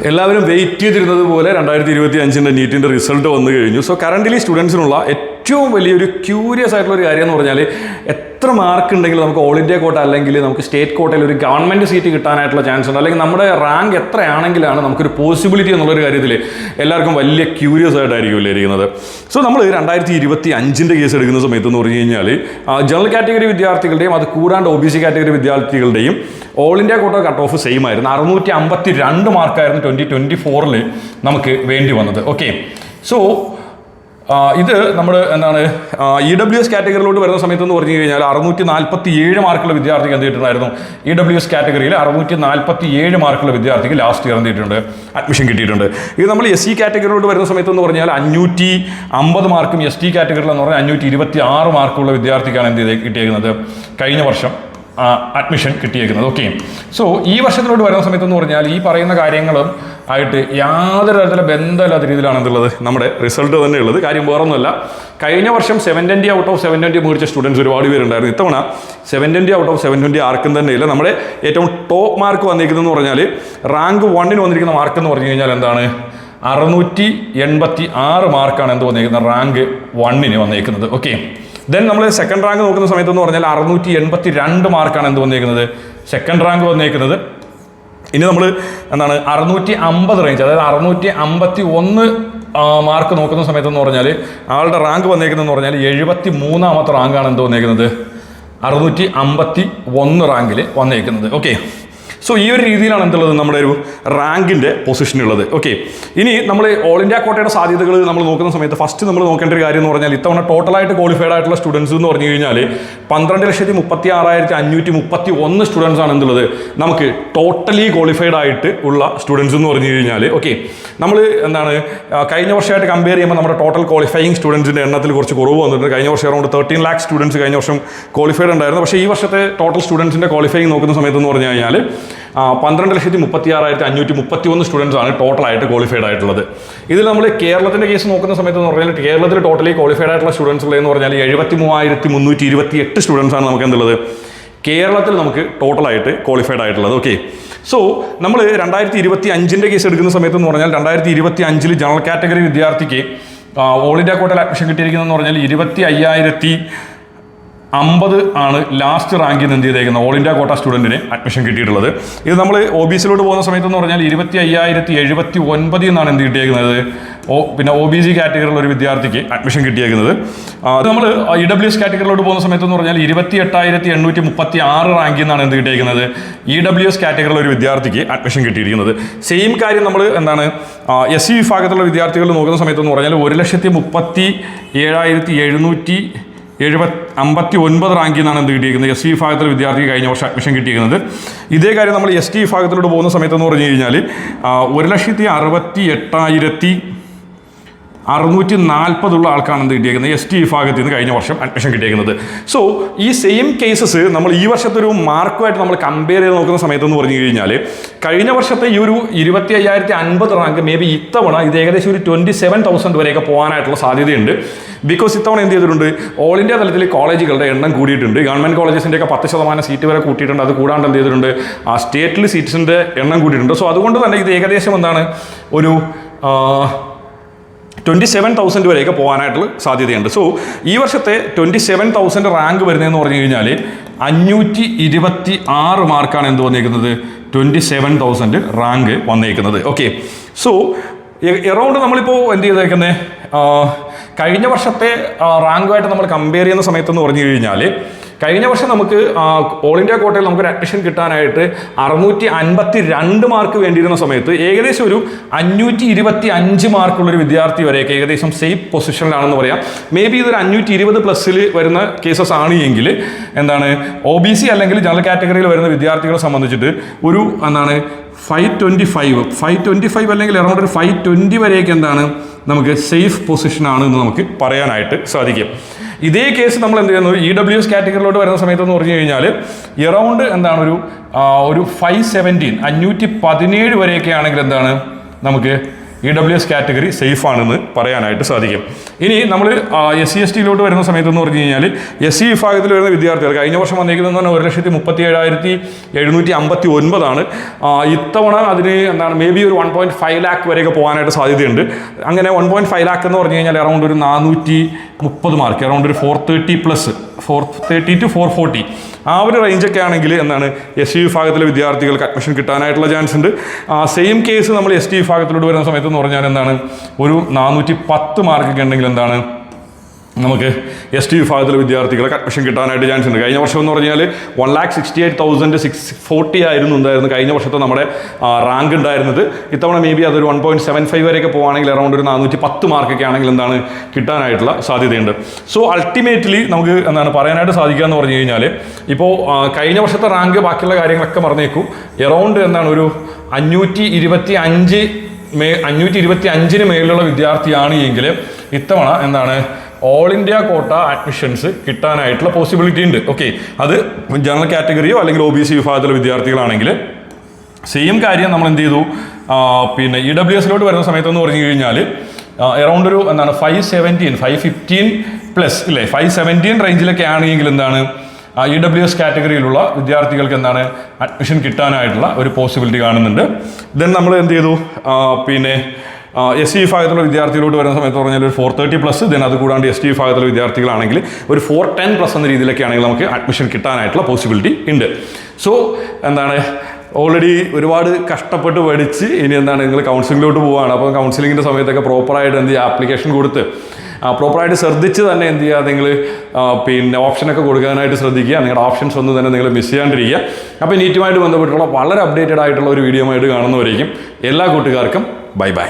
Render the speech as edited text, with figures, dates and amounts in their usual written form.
എല്ലാവരും വെയിറ്റ് ചെയ്തിരുന്നത് പോലെ 2025 നീറ്റിൻ്റെ റിസൾട്ട് വന്നു കഴിഞ്ഞു. സോ കറൻ്റ്ലി സ്റ്റുഡൻസിനുള്ള ഏറ്റവും വലിയൊരു ക്യൂരിയസ് ആയിട്ടുള്ള ഒരു കാര്യം എന്ന് പറഞ്ഞാൽ എത്ര മാർക്ക് ഉണ്ടെങ്കിൽ നമുക്ക് ഓൾ ഇന്ത്യ കോട്ട അല്ലെങ്കിൽ നമുക്ക് സ്റ്റേറ്റ് കോട്ടയിൽ ഒരു ഗവൺമെൻറ് സീറ്റ് കിട്ടാനായിട്ടുള്ള ചാൻസ് ഉണ്ട്, അല്ലെങ്കിൽ നമ്മുടെ റാങ്ക് എത്രയാണെങ്കിലാണ് നമുക്കൊരു പോസിബിലിറ്റി എന്നുള്ളൊരു കാര്യത്തിൽ എല്ലാവർക്കും വലിയ ക്യൂരിയസ് ആയിട്ടായിരിക്കും ഇരിക്കുന്നത്. സോ നമ്മൾ 2025 കേസ് എടുക്കുന്ന സമയത്ത് എന്ന് പറഞ്ഞു കഴിഞ്ഞാൽ ജനറൽ കാറ്റഗറി വിദ്യാർത്ഥികളുടെയും അത് കൂടാണ്ട് OBC കാറ്റഗറി വിദ്യാർത്ഥികളുടെയും ഓൾ ഇന്ത്യ കോട്ട കട്ട് ഓഫ് സെയിം ആയിരുന്നു. 652 മാർക്കായിരുന്നു 2024 നമുക്ക് വേണ്ടി വന്നത്. ഓക്കെ, സോ ഇത് നമ്മൾ എന്താണ് EWS കാറ്റഗറിയിലോട്ട് വരുന്ന സമയത്ത് എന്ന് പറഞ്ഞു കഴിഞ്ഞാൽ 647 മാർക്കുള്ള വിദ്യാർത്ഥിക്ക് എന്ത് ചെയ്തിട്ടുണ്ടായിരുന്നു? EWS കാറ്റഗറിയിൽ 647 മാർക്കുള്ള വിദ്യാർത്ഥിക്ക് ലാസ്റ്റ് ഇയർ എന്ത് ചെയ്തിട്ടുണ്ട്? അഡ്മിഷൻ കിട്ടിയിട്ടുണ്ട്. ഇത് നമ്മൾ SC കാറ്റഗറിയിലോട്ട് വരുന്ന സമയത്ത് എന്ന് പറഞ്ഞാൽ 550 മാർക്കും ST കാറ്റഗറിയിൽ എന്ന് പറഞ്ഞാൽ 526 മാർക്കുള്ള വിദ്യാർത്ഥിക്കാണ് എന്ത് ചെയ്ത് കിട്ടിയിരിക്കുന്നത്? കഴിഞ്ഞ വർഷം അഡ്മിഷൻ കിട്ടിയേക്കുന്നത്. ഓക്കെ, സോ ഈ വർഷത്തിലോട്ട് വരുന്ന സമയത്ത് എന്ന് പറഞ്ഞാൽ ഈ പറയുന്ന കാര്യങ്ങളും ആയിട്ട് യാതൊരു തരത്തിലുള്ള ബന്ധമില്ലാത്ത രീതിയിലാണ് എന്തുള്ളത് നമ്മുടെ റിസൾട്ട് തന്നെ ഉള്ളത്. കാര്യം വേറൊന്നുമല്ല, കഴിഞ്ഞ വർഷം 720 ഔട്ട് ഓഫ് 720 മേടിച്ച സ്റ്റുഡൻസ് ഒരുപാട് പേരുണ്ടായിരുന്നു. ഇത്തവണ 720 ഔട്ട് ഓഫ് 720 ആർക്കും തന്നെ ഇല്ല. നമ്മുടെ ഏറ്റവും ടോപ്പ് മാർക്ക് വന്നിരിക്കുന്നതെന്ന് പറഞ്ഞാൽ റാങ്ക് 1 വന്നിരിക്കുന്ന മാർക്ക് എന്ന് പറഞ്ഞു കഴിഞ്ഞാൽ എന്താണ്? 686 മാർക്കാണ് എന്ത് വന്നിരിക്കുന്നത്? റാങ്ക് 1 വന്നിരിക്കുന്നത്. ഓക്കെ, ദെൻ നമ്മൾ സെക്കൻഡ് റാങ്ക് നോക്കുന്ന സമയത്ത് എന്ന് പറഞ്ഞാൽ 682 മാർക്കാണ് എന്ത് വന്നിരിക്കുന്നത്? സെക്കൻഡ് റാങ്ക് വന്നിരിക്കുന്നത്. ഇനി നമ്മൾ എന്താണ് 650 റേഞ്ച്, അതായത് 651 മാർക്ക് നോക്കുന്ന സമയത്ത് എന്ന് പറഞ്ഞാൽ ആളുടെ റാങ്ക് വന്നിരിക്കുന്നതെന്ന് പറഞ്ഞാൽ 73ാമത്തെ റാങ്കാണ് എന്ത് വന്നിരിക്കുന്നത്? 651 റാങ്കിൽ വന്നിരിക്കുന്നത്. ഓക്കെ, സോ ഈ ഒരു രീതിയിലാണ് എന്തുള്ളത് നമ്മുടെ ഒരു റാങ്കിൻ്റെ പൊസിഷൻ ഉള്ളത്. ഓക്കെ, ഇനി നമ്മൾ ഓൾ ഇന്ത്യ കോട്ടയുടെ സാധ്യതകൾ നമ്മൾ നോക്കുന്ന സമയത്ത് ഫസ്റ്റ് നമ്മൾ നോക്കേണ്ട ഒരു കാര്യം എന്ന് പറഞ്ഞാൽ ഇത്തവണ ടോട്ടലായിട്ട് ക്വാളിഫൈഡ് ആയിട്ടുള്ള സ്റ്റുഡൻസ് എന്ന് പറഞ്ഞു കഴിഞ്ഞാൽ 12,36,531 സ്റ്റുഡൻസ് ആണ് എന്തുള്ളത് നമുക്ക് ടോട്ടലി ക്വാളിഫൈഡ് ആയിട്ട് ഉള്ള സ്റ്റുഡൻസ് എന്ന് പറഞ്ഞു കഴിഞ്ഞാൽ. ഓക്കെ, നമ്മൾ എന്താണ് കഴിഞ്ഞ വർഷമായിട്ട് കമ്പയർ ചെയ്യുമ്പോൾ നമ്മുടെ ടോട്ടൽ ക്വാളിഫയിങ് സ്റ്റുഡൻസിൻ്റെ എണ്ണത്തിൽ കുറച്ച് കുറവ് വന്നിട്ടുണ്ട്. കഴിഞ്ഞ വർഷം അറൗണ്ട് 13 lakh സ്റ്റുഡൻസ് കഴിഞ്ഞ വർഷം ക്വാളിഫൈഡ് ഉണ്ടായിരുന്നു. പക്ഷേ ഈ വർഷത്തെ ടോട്ടൽ സ്റ്റുഡൻസിൻ്റെ ക്വാളിഫയിങ് നോക്കുന്ന സമയത്ത് എന്ന് പറഞ്ഞു കഴിഞ്ഞാൽ 12,36,531 സ്റ്റുഡൻസ് ആണ് ടോട്ടലായിട്ട് ക്വാളിഫൈഡ് ആയിട്ടുള്ളത്. ഇതിൽ നമ്മൾ കേരളത്തിൻ്റെ കേസ് നോക്കുന്ന സമയത്ത് എന്ന് പറഞ്ഞാൽ കേരളത്തിൽ ടോട്ടലി ക്വാളിഫൈഡ് ആയിട്ടുള്ള സ്റ്റുഡൻസ് ഉള്ളതെന്ന് പറഞ്ഞാൽ 73,328 സ്റ്റുഡൻസ് ആണ് നമുക്ക് എന്തുള്ളത് കേരളത്തിൽ നമുക്ക് ടോട്ടലായിട്ട് ക്വാളിഫൈഡ് ആയിട്ടുള്ളത്. ഓക്കെ, സോ നമ്മൾ 2025 കേസ് എടുക്കുന്ന സമയത്ത് എന്ന് പറഞ്ഞാൽ 2025 ജനറൽ കാറ്റഗറി വിദ്യാർത്ഥിക്ക് ഓൾ ഇന്ത്യ കോട്ടയിൽ അഡ്മിഷൻ കിട്ടിയിരിക്കുന്നതെന്ന് പറഞ്ഞാൽ 25,050 ആണ് ലാസ്റ്റ് റാങ്കിൽ എന്ത് ചെയ്തേക്കുന്നത് ഓൾ ഇന്ത്യ കോട്ട സ്റ്റുഡൻറ്റിന് അഡ്മിഷൻ കിട്ടിയിട്ടുള്ളത്. ഇത് നമ്മൾ OBCയിലോട്ട് പോകുന്ന സമയത്ത് എന്ന് പറഞ്ഞാൽ 25,079 എന്നാണ് എന്ത് കിട്ടിയേക്കുന്നത് പിന്നെ OBC കാറ്റഗറിയിലുള്ള ഒരു വിദ്യാർത്ഥിക്ക് അഡ്മിഷൻ കിട്ടിയേക്കുന്നത്. അത് നമ്മൾ EWS കാറ്റഗറിയിലോട്ട് പോകുന്ന സമയത്ത് എന്ന് പറഞ്ഞാൽ 28,836 റാങ്കിൽ നിന്നാണ് എന്ത് കിട്ടിയേക്കുന്നത് EWS കാറ്റഗറിയിലുള്ള ഒരു വിദ്യാർത്ഥിക്ക് അഡ്മിഷൻ കിട്ടിയിരിക്കുന്നത്. സെയിം കാര്യം നമ്മൾ എന്താണ് SC വിഭാഗത്തിലുള്ള വിദ്യാർത്ഥികൾ നോക്കുന്ന സമയത്ത് എന്ന് പറഞ്ഞാൽ 1,37,759 റാങ്കിൽ നിന്നാണ് എന്ത് കിട്ടിയിരിക്കുന്നത് SC വിഭാഗത്തിലെ വിദ്യാർത്ഥിക്ക് കഴിഞ്ഞ വർഷം അഡ്മിഷൻ കിട്ടിയിരിക്കുന്നത്. ഇതേ കാര്യം നമ്മൾ ST വിഭാഗത്തിലോട്ട് പോകുന്ന സമയത്തെന്ന് പറഞ്ഞു കഴിഞ്ഞാൽ 1,68,640 ആൾക്കാണ് എന്ത് കിട്ടിയിരിക്കുന്നത് ST വിഭാഗത്തിൽ നിന്ന് കഴിഞ്ഞ വർഷം അഡ്മിഷൻ കിട്ടിയിരിക്കുന്നത്. സോ ഈ സെയിം കേസസ് നമ്മൾ ഈ വർഷത്തെ ഒരു മാർക്കുമായിട്ട് നമ്മൾ കമ്പയർ ചെയ്ത് നോക്കുന്ന സമയത്തെന്ന് പറഞ്ഞു കഴിഞ്ഞാൽ കഴിഞ്ഞ വർഷത്തെ ഈ ഒരു 25,050 റാങ്ക് മേ ബി ഇത്തവണ ഇത് ഏകദേശം ഒരു 27,000 വരെയൊക്കെ പോകാനായിട്ടുള്ള സാധ്യതയുണ്ട്. ബിക്കോസ് ഇത്തവണ എന്ത് ചെയ്തിട്ടുണ്ട് ഓൾ ഇന്ത്യ തലത്തിൽ കോളേജുകളുടെ എണ്ണം കൂടിയിട്ടുണ്ട്. ഗവൺമെൻറ് കോളേജസിൻ്റെയൊക്കെ 10% സീറ്റ് വരെ കൂട്ടിയിട്ടുണ്ട്. അത് കൂടാണ്ട് എന്ത് ചെയ്തിട്ടുണ്ട് സ്റ്റേറ്റിൽ സീറ്റ്സിൻ്റെ എണ്ണം കൂടിയിട്ടുണ്ട്. സോ അതുകൊണ്ട് തന്നെ ഇത് ഏകദേശം എന്താണ് ഒരു 27,000 വരെയൊക്കെ പോകാനായിട്ടുള്ള സാധ്യതയുണ്ട്. സോ ഈ വർഷത്തെ 27,000 റാങ്ക് വരുന്നതെന്ന് പറഞ്ഞു കഴിഞ്ഞാൽ 526 മാർക്കാണ് എന്ത് വന്നേക്കുന്നത് 27,000 റാങ്ക് വന്നേക്കുന്നത്. ഓക്കെ, സോ എറൗണ്ട് നമ്മളിപ്പോൾ എന്ത് ചെയ്തേക്കുന്നത് കഴിഞ്ഞ വർഷത്തെ റാങ്കുമായിട്ട് നമ്മൾ കമ്പയർ ചെയ്യുന്ന സമയത്തെന്ന് പറഞ്ഞു കഴിഞ്ഞാൽ കഴിഞ്ഞ വർഷം നമുക്ക് ഓൾ ഇന്ത്യ കോട്ടയിൽ നമുക്കൊരു അഡ്മിഷൻ കിട്ടാനായിട്ട് 652 മാർക്ക് വേണ്ടിയിരുന്ന സമയത്ത് ഏകദേശം ഒരു 525 മാർക്കുള്ളൊരു വിദ്യാർത്ഥി വരെയൊക്കെ ഏകദേശം സേഫ് പൊസിഷനിലാണെന്ന് പറയാം. മേ ബി ഇതൊരു 520+ വരുന്ന കേസസ് ആണ് എങ്കിൽ എന്താണ് OBC അല്ലെങ്കിൽ ജനറൽ കാറ്റഗറിയിൽ വരുന്ന വിദ്യാർത്ഥികളെ സംബന്ധിച്ചിട്ട് ഒരു എന്താണ് 525 അല്ലെങ്കിൽ അറൗണ്ട് ഒരു 520 വരെയൊക്കെ എന്താണ് നമുക്ക് സേഫ് പൊസിഷനാണ് എന്ന് നമുക്ക് പറയാനായിട്ട് സാധിക്കും. ഇതേ കേസ് നമ്മൾ എന്ത് ചെയ്യുന്നു EWS കാറ്റഗറിയിലോട്ട് വരുന്ന സമയത്തെന്ന് പറഞ്ഞു കഴിഞ്ഞാൽ എറൗണ്ട് എന്താണ് ഒരു 517 വരെയൊക്കെ ആണെങ്കിൽ എന്താണ് നമുക്ക് EWS കാറ്റഗറി സേഫ് ആണെന്ന് പറയാനായിട്ട് സാധിക്കും. ഇനി നമ്മൾ SC/ST വരുന്ന സമയത്ത് എന്ന് പറഞ്ഞു കഴിഞ്ഞാൽ SC വിഭാഗത്തിൽ വരുന്ന വിദ്യാർത്ഥികൾ കഴിഞ്ഞ വർഷം വന്നിരിക്കുന്നത് 1,37,759 ഇത്തവണ അതിന് എന്താണ് മേ ബി ഒരു 1.5 ലാക്ക് വരെയൊക്കെ പോകാനായിട്ട് സാധ്യതയുണ്ട്. അങ്ങനെ 1.5 ലാക്ക് എന്ന് പറഞ്ഞു കഴിഞ്ഞാൽ അറൗണ്ട് ഒരു 430 മാർക്ക്, അറൗണ്ട് ഒരു 430 to 440 ആ ഒരു റേഞ്ചൊക്കെ ആണെങ്കിൽ എന്താണ് SC വിഭാഗത്തിലെ വിദ്യാർത്ഥികൾക്ക് അഡ്മിഷൻ കിട്ടാനായിട്ടുള്ള ചാൻസ് ഉണ്ട്. സെയിം കേസ് നമ്മൾ ST വിഭാഗത്തിലോട്ട് വരുന്ന സമയത്ത് എന്ന് പറഞ്ഞാൽ എന്താണ് ഒരു 410 മാർക്കൊക്കെ ഉണ്ടെങ്കിൽ എന്താണ് നമുക്ക് ST വിഭാഗത്തിലെ വിദ്യാർത്ഥികൾക്ക് അഡ്മിഷൻ കിട്ടാനായിട്ട് ചാൻസ് ഉണ്ട്. കഴിഞ്ഞ വർഷം എന്ന് പറഞ്ഞാൽ 1,68,640 ഉണ്ടായിരുന്നു കഴിഞ്ഞ വർഷത്തെ നമ്മുടെ റാങ്ക് ഉണ്ടായിരുന്നത്. ഇത്തവണ മേ ബി അതൊരു 1.75 വരെയൊക്കെ പോകുകയാണെങ്കിൽ അറൗണ്ട് ഒരു 410 മാർക്കൊക്കെ ആണെങ്കിൽ എന്താണ് കിട്ടാനായിട്ടുള്ള സാധ്യതയുണ്ട്. സോ അൾട്ടിമേറ്റ്ലി നമുക്ക് എന്താണ് പറയാനായിട്ട് സാധിക്കുക എന്ന് പറഞ്ഞു കഴിഞ്ഞാൽ ഇപ്പോൾ കഴിഞ്ഞ വർഷത്തെ റാങ്ക് ബാക്കിയുള്ള കാര്യങ്ങളൊക്കെ മറന്നേക്കും, എറൗണ്ട് എന്താണ് ഒരു 525 മേലുള്ള വിദ്യാർത്ഥിയാണ് എങ്കിൽ ഇത്തവണ എന്താണ് ഓൾ ഇന്ത്യ കോട്ട അഡ്മിഷൻസ് കിട്ടാനായിട്ടുള്ള പോസിബിലിറ്റി ഉണ്ട്. ഓക്കെ, അത് ജനറൽ കാറ്റഗറിയോ അല്ലെങ്കിൽ OBC വിഭാഗത്തിലെ വിദ്യാർത്ഥികളാണെങ്കിൽ സെയിം കാര്യം നമ്മൾ എന്ത് ചെയ്തു പിന്നെ EWSലോട്ട് വരുന്ന സമയത്തെന്ന് പറഞ്ഞു കഴിഞ്ഞാൽ എറൗണ്ട് ഒരു എന്താണ് 515 പ്ലസ് ഇല്ലേ 517 റേഞ്ചിലൊക്കെ ആണെങ്കിൽ എന്താണ് EWS കാറ്റഗറിയിലുള്ള വിദ്യാർത്ഥികൾക്ക് എന്താണ് അഡ്മിഷൻ കിട്ടാനായിട്ടുള്ള ഒരു പോസിബിലിറ്റി കാണുന്നുണ്ട്. ദെൻ നമ്മൾ എന്ത് ചെയ്തു പിന്നെ SC വിഭാഗത്തിലുള്ള വിദ്യാർത്ഥികളോട് വരുന്ന സമയത്ത് പറഞ്ഞാൽ ഒരു 430 പ്ലസ്, ദെൻ അത് കൂടാണ്ട് ST വിഭാഗത്തിലെ വിദ്യാർത്ഥികളാണെങ്കിൽ ഒരു 410 പ്ലസ് എന്ന രീതിയിലൊക്കെ ആണെങ്കിൽ നമുക്ക് അഡ്മിഷൻ കിട്ടാനായിട്ടുള്ള പോസിബിലിറ്റി ഉണ്ട്. സോ എന്താണ് ഓൾറെഡി ഒരുപാട് കഷ്ടപ്പെട്ട് പഠിച്ച് ഇനി എന്താണ് നിങ്ങൾ കൗൺസിലിങ്ങിലോട്ട് പോവുകയാണ്. അപ്പോൾ കൗൺസിലിങ്ങിൻ്റെ സമയത്തൊക്കെ പ്രോപ്പറായിട്ട് എന്ത് ചെയ്യുക ആപ്ലിക്കേഷൻ കൊടുത്ത് പ്രോപ്പറായിട്ട് ശ്രദ്ധിച്ച് തന്നെ എന്ത് ചെയ്യുക നിങ്ങൾ പിന്നെ ഓപ്ഷനൊക്കെ കൊടുക്കാനായിട്ട് ശ്രദ്ധിക്കുക. നിങ്ങളുടെ ഓപ്ഷൻസ് ഒന്നും തന്നെ നിങ്ങൾ മിസ് ചെയ്യാണ്ടിരിക്കുക. അപ്പോൾ നീറ്റുമായിട്ട് ബന്ധപ്പെട്ടുള്ള വളരെ അപ്ഡേറ്റഡ് ആയിട്ടുള്ള ഒരു വീഡിയോ ആയിട്ട് കാണുന്നവരേക്കും എല്ലാ കൂട്ടുകാർക്കും ബൈ ബൈ.